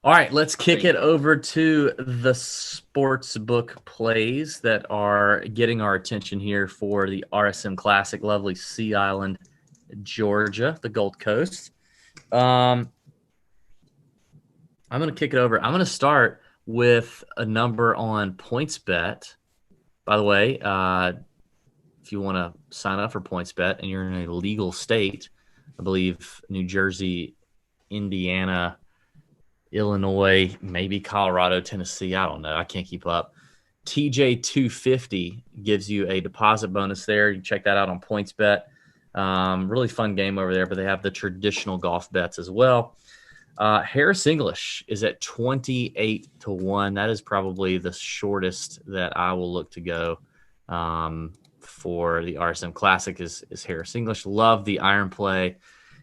All right, let's kick it over to the sportsbook plays that are getting our attention here for the RSM Classic, lovely Sea Island, Georgia, the Gold Coast. I'm going to kick it over. I'm going to start with a number on PointsBet. By the way, if you want to sign up for PointsBet and you're in a legal state, I believe New Jersey, Indiana, Illinois, maybe Colorado, Tennessee. I don't know. I can't keep up. TJ 250 gives you a deposit bonus there. You check that out on PointsBet. Really fun game over there, but they have the traditional golf bets as well. Harris English is at 28-1. That is probably the shortest that I will look to go for the RSM Classic is Harris English. Love the iron play.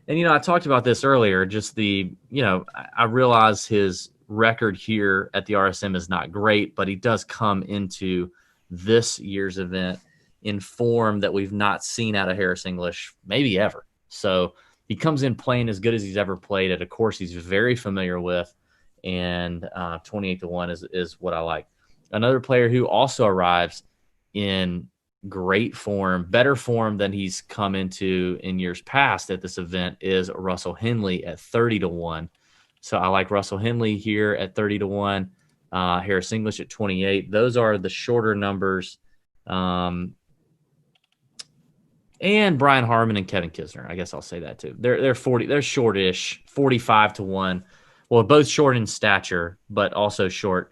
And, I talked about this earlier, just I realize his record here at the RSM is not great, but he does come into this year's event in form that we've not seen out of Harris English maybe ever. So he comes in playing as good as he's ever played at a course he's very familiar with, and 28-1 is what I like. Another player who also arrives in great form, better form than he's come into in years past at this event is Russell Henley at 30-1. So I like Russell Henley here at 30-1, Harris English at 28. Those are the shorter numbers. And Brian Harman and Kevin Kisner. I guess I'll say that too. They're shortish, 45-1. Well, both short in stature, but also short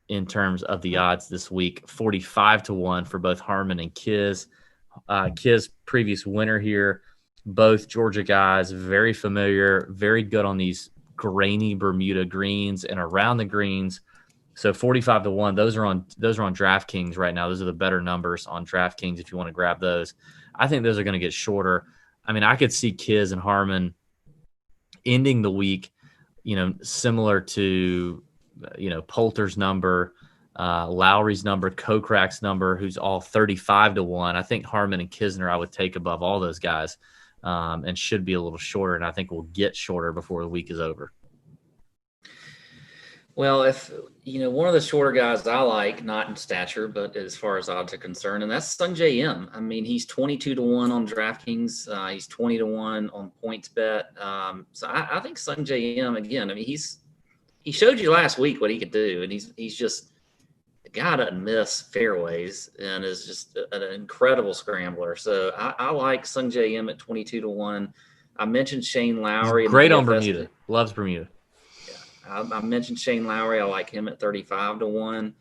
in terms of the odds this week. 45-1 for both Harman and Kiz. Kiz, previous winner here. Both Georgia guys, very familiar, very good on these grainy Bermuda greens and around the greens. So 45-1. Those are on DraftKings right now. Those are the better numbers on DraftKings if you want to grab those. I think those are going to get shorter. I mean, I could see Kiz and Harman ending the week, similar to, Poulter's number, Lowry's number, Kokrak's number, who's all 35-1. I think Harman and Kisner I would take above all those guys and should be a little shorter, and I think will get shorter before the week is over. Well, if one of the shorter guys I like, not in stature, but as far as odds are concerned, and that's Sungjae Im. I mean, he's 22-1 on DraftKings. He's 20-1 on PointsBet. So I think Sungjae Im again. I mean, he showed you last week what he could do, and he's just the guy doesn't miss fairways and is just an incredible scrambler. So I like Sungjae Im at 22-1. I mentioned Shane Lowry. He's great on Bermuda. Loves Bermuda. I mentioned Shane Lowry. I like him at 35-1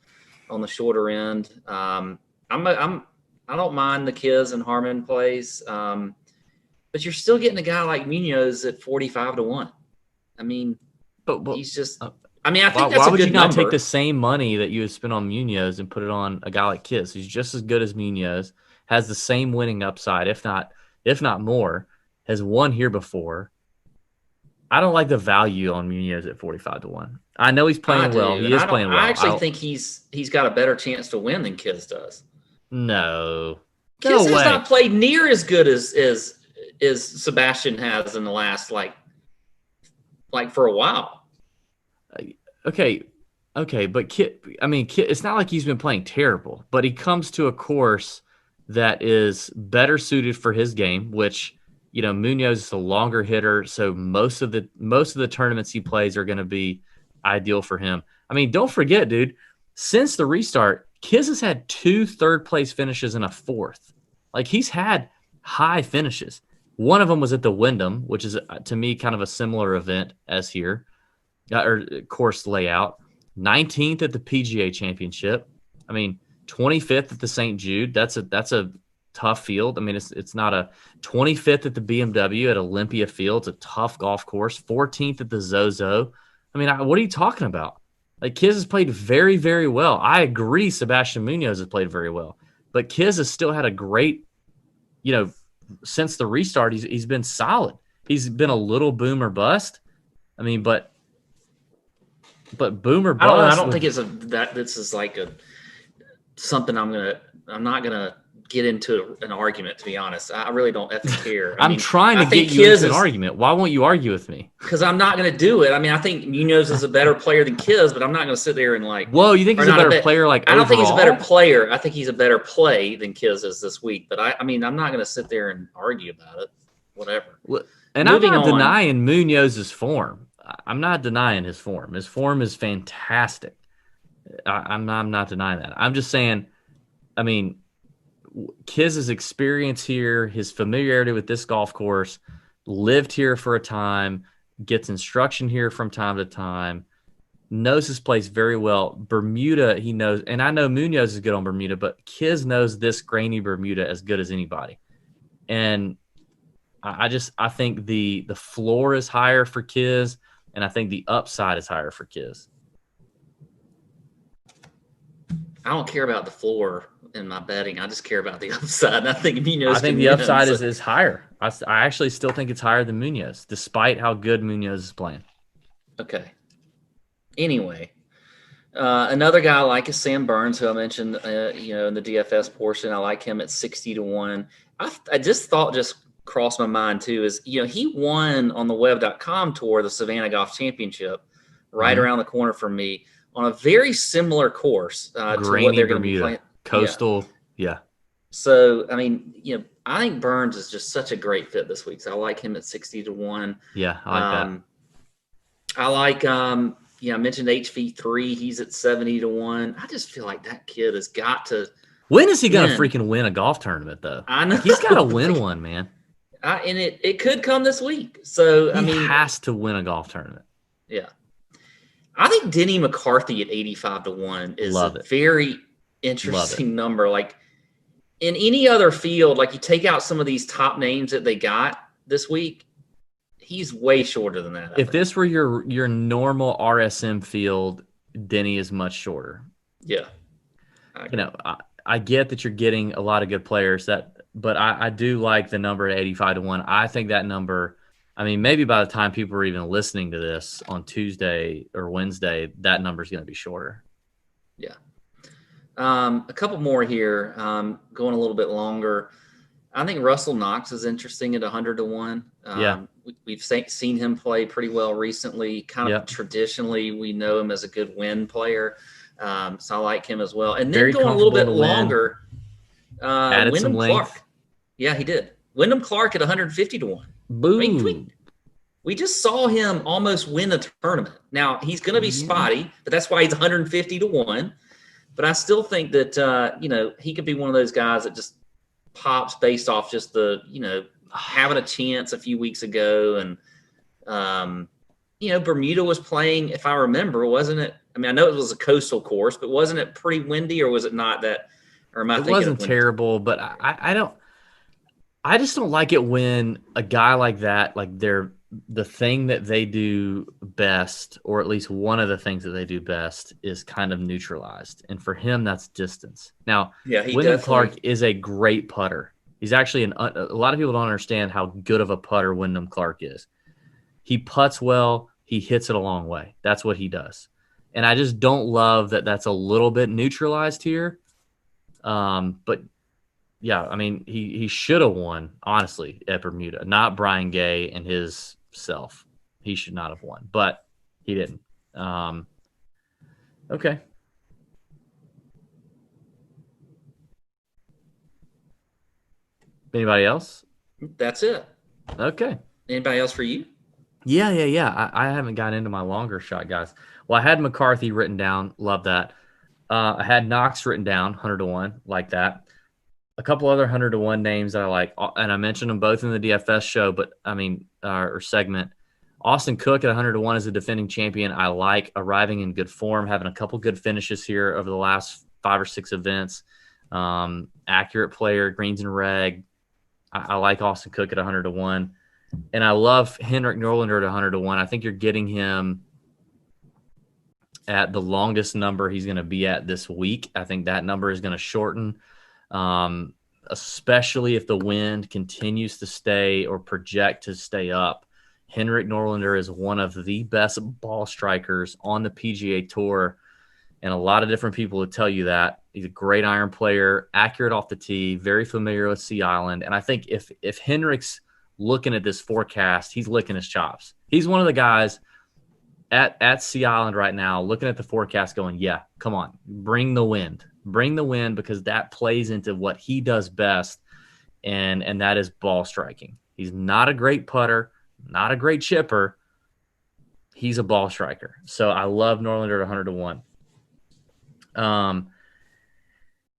on the shorter end. I don't mind the Kiz and Harman plays, but you're still getting a guy like Munoz at 45-1. I mean, but he's just. I mean, I think that's a good number. Why would you not take the same money that you would spend on Munoz and put it on a guy like Kiz, who's just as good as Munoz, has the same winning upside, if not more, has won here before. I don't like the value on Munoz at 45-1. I know he's playing well. He is playing well. I actually think he's got a better chance to win than Kiz does. No. Kiz has not played near as good as Sebastian has in the last like for a while. Okay, but Kit, it's not like he's been playing terrible, but he comes to a course that is better suited for his game, which Munoz is a longer hitter, so most of the tournaments he plays are going to be ideal for him. I mean, don't forget, dude, since the restart, Kiz has had 2 third-place finishes and a 4th. Like, he's had high finishes. One of them was at the Wyndham, which is, to me, kind of a similar event as here, or course layout. 19th at the PGA Championship. I mean, 25th at the St. Jude. That's a tough field. I mean, it's not a 25th at the BMW at Olympia Field. It's a tough golf course. 14th at the Zozo. I mean, what are you talking about? Like, Kiz has played very, very well. I agree Sebastian Munoz has played very well. But Kiz has still had a great, since the restart, he's been solid. He's been a little boom or bust. I mean, but boom or bust. I don't think this is like something I'm not gonna get into an argument, to be honest. I really don't effing care. I'm trying to get you into an argument. Why won't you argue with me? Because I'm not going to do it. I mean, I think Munoz is a better player than Kiz, but I'm not going to sit there and like. Whoa, you think he's a better player? I don't think he's a better player. I think he's a better play than Kiz is this week. But I mean, I'm not going to sit there and argue about it. Whatever. And I'm not denying Munoz's form. I'm not denying his form. His form is fantastic. I'm not denying that. I'm just saying, I mean, Kiz's experience here, his familiarity with this golf course, lived here for a time, gets instruction here from time to time, knows this place very well. Bermuda, he knows, and I know Munoz is good on Bermuda, but Kiz knows this grainy Bermuda as good as anybody. And I think the floor is higher for Kiz, and I think the upside is higher for Kiz. I don't care about the floor in my betting. I just care about the upside. I think Munoz. I think the upside is higher. I actually still think it's higher than Munoz, despite how good Munoz is playing. Okay. Anyway, another guy I like is Sam Burns, who I mentioned, in the DFS portion. I like him at 60-1. I just crossed my mind too is, he won on the web.com tour, the Savannah Golf Championship, right around the corner from me on a very similar course to what they're going to be playing. Coastal. Yeah. So, I mean, I think Burns is just such a great fit this week. So I like him at 60-1. Yeah, I like that. I like, I mentioned HV3. He's at 70-1. I just feel like that kid has got to. When is he going to freaking win a golf tournament, though? I know. He's got to win one, man. And it could come this week. So, he has to win a golf tournament. Yeah. I think Denny McCarthy at 85-1 is a very interesting number. Like, in any other field, like you take out some of these top names that they got this week, he's way shorter than that. If this were your normal RSM field, Denny is much shorter. Yeah. I get that you're getting a lot of good players, but I do like the number at 85-1. I think that number, I mean, maybe by the time people are even listening to this on Tuesday or Wednesday, that number is going to be shorter. Yeah. A couple more here, going a little bit longer. I think Russell Knox is interesting at 100-1. We've seen him play pretty well recently. Kind of traditionally, we know him as a good win player. So I like him as well. And then going a little bit longer, Wyndham Clark. Yeah, he did. Wyndham Clark at 150-1. Boom. I mean, we just saw him almost win a tournament. Now, he's going to be spotty, but that's why he's 150-1. But I still think that, he could be one of those guys that just pops based off just the, having a chance a few weeks ago. And, Bermuda was playing, if I remember, wasn't it? I mean, I know it was a coastal course, but wasn't it pretty windy, or was it not that? Or am I thinking it wasn't terrible, but I just don't like it when a guy like that, like the thing that they do best, or at least one of the things that they do best, is kind of neutralized. And for him, that's distance. Now, Wyndham Clark is a great putter. He's actually a lot of people don't understand how good of a putter Wyndham Clark is. He putts well. He hits it a long way. That's what he does. And I just don't love that that's a little bit neutralized here. But yeah, I mean, he should have won, honestly, at Bermuda, not Brian Gay and his self. He should not have won, but he didn't. Okay. Anybody else? That's it. Okay. Anybody else for you? Yeah. I haven't gotten into my longer shot, guys. Well, I had McCarthy written down. Love that. I had Knox written down, 100-1, like that. A couple other 100-1 names that I like, and I mentioned them both in the DFS show, but I mean, or segment. Austin Cook at 100-1 is a defending champion. I like, arriving in good form, having a couple good finishes here over the last 5 or 6 events. Accurate player, greens and reg. I like Austin Cook at 100-1. And I love Henrik Norlander at 100-1. I think you're getting him at the longest number he's going to be at this week. I think that number is going to shorten, especially if the wind continues to stay or project to stay up. Henrik Norlander is one of the best ball strikers on the PGA Tour. and a lot of different people would tell you that. He's a great iron player, accurate off the tee, very familiar with Sea Island. And I think if Henrik's looking at this forecast, he's licking his chops. He's one of the guys at Sea Island right now, looking at the forecast going, yeah, come on, bring the wind, because that plays into what he does best, and that is ball striking. He's not a great putter, not a great chipper. He's a ball striker. So I love Norlander at 100 to 1.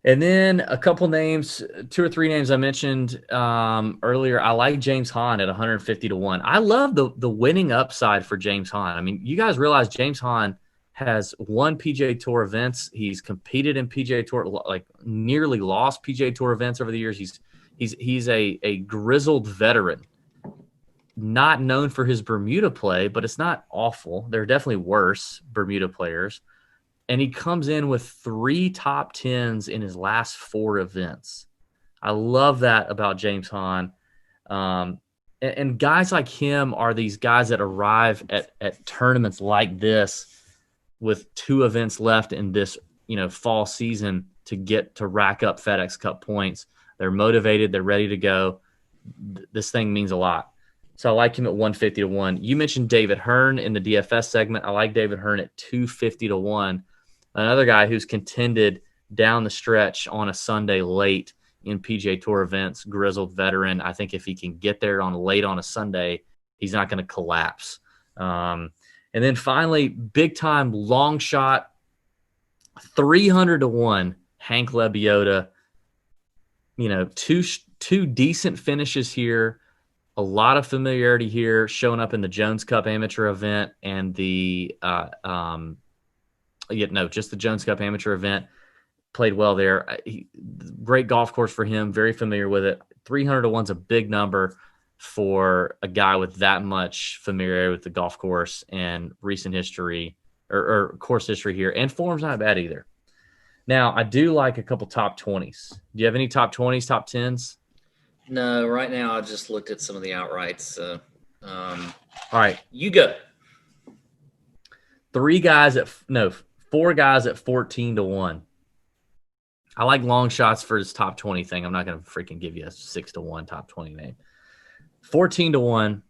And then a couple names, 2 or 3 names I mentioned earlier. I like James Hahn at 150 to 1. I love the winning upside for James Hahn. I mean, you guys realize James Hahn has won PGA Tour events. He's competed in PGA Tour, like nearly lost PGA Tour events over the years. He's a grizzled veteran, not known for his Bermuda play, but it's not awful. There are definitely worse Bermuda players. And he comes in with 3 top 10s in his last 4 events. I love that about James Hahn. And guys like him are these guys that arrive at tournaments like this with 2 events left in this, fall season to rack up FedEx Cup points. They're motivated. They're ready to go. This thing means a lot. So I like him at 150 to 1. You mentioned David Hearn in the DFS segment. I like David Hearn at 250 to 1. Another guy who's contended down the stretch on a Sunday late in PGA Tour events, grizzled veteran. I think if he can get there late on a Sunday, he's not going to collapse. And then finally, big time long shot, 300 to 1, Hank Lebiota. Two decent finishes here, a lot of familiarity here, showing up in the Jones Cup Amateur event and just the Jones Cup Amateur event. Played well there. Great golf course for him. Very familiar with it. 300 to 1's a big number for a guy with that much familiarity with the golf course and recent history or course history here. And form's not bad either. Now, I do like a couple top 20s. Do you have any top 20s, top 10s? No, right now I just looked at some of the outrights. So, all right, you go. 4 guys at 14 to 1. I like long shots for his top 20 thing. I'm not going to freaking give you a 6 to 1 top 20 name. 14 to 1,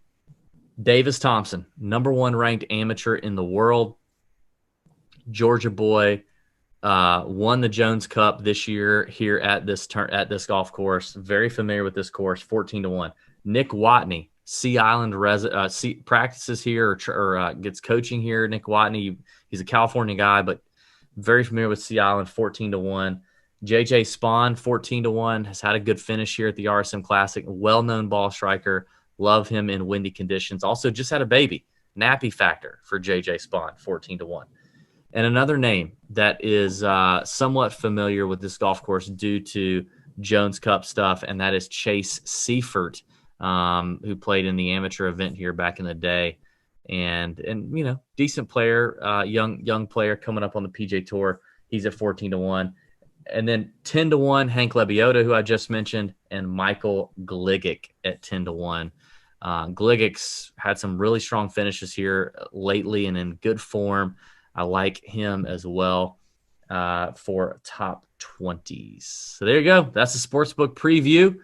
Davis Thompson, number 1 ranked amateur in the world. Georgia boy, won the Jones Cup this year here at this golf course. Very familiar with this course. 14 to 1. Nick Watney, Sea Island practices here or gets coaching here. Nick Watney, he's a California guy, but very familiar with Sea Island. 14 to 1. JJ Spawn, 14 to 1, has had a good finish here at the RSM Classic. Well-known ball striker. Love him in windy conditions. Also just had a baby. Nappy factor for JJ Spawn, 14 to 1. And another name that is somewhat familiar with this golf course due to Jones Cup stuff, and that is Chase Seifert, who played in the amateur event here back in the day. And decent player, young player coming up on the PGA Tour. He's at 14 to 1. And then 10 to 1, Hank Lebiota, who I just mentioned, and Michael Gligic at 10 to 1. Gligic's had some really strong finishes here lately and in good form. I like him as well for top 20s. So there you go. That's the Sportsbook preview.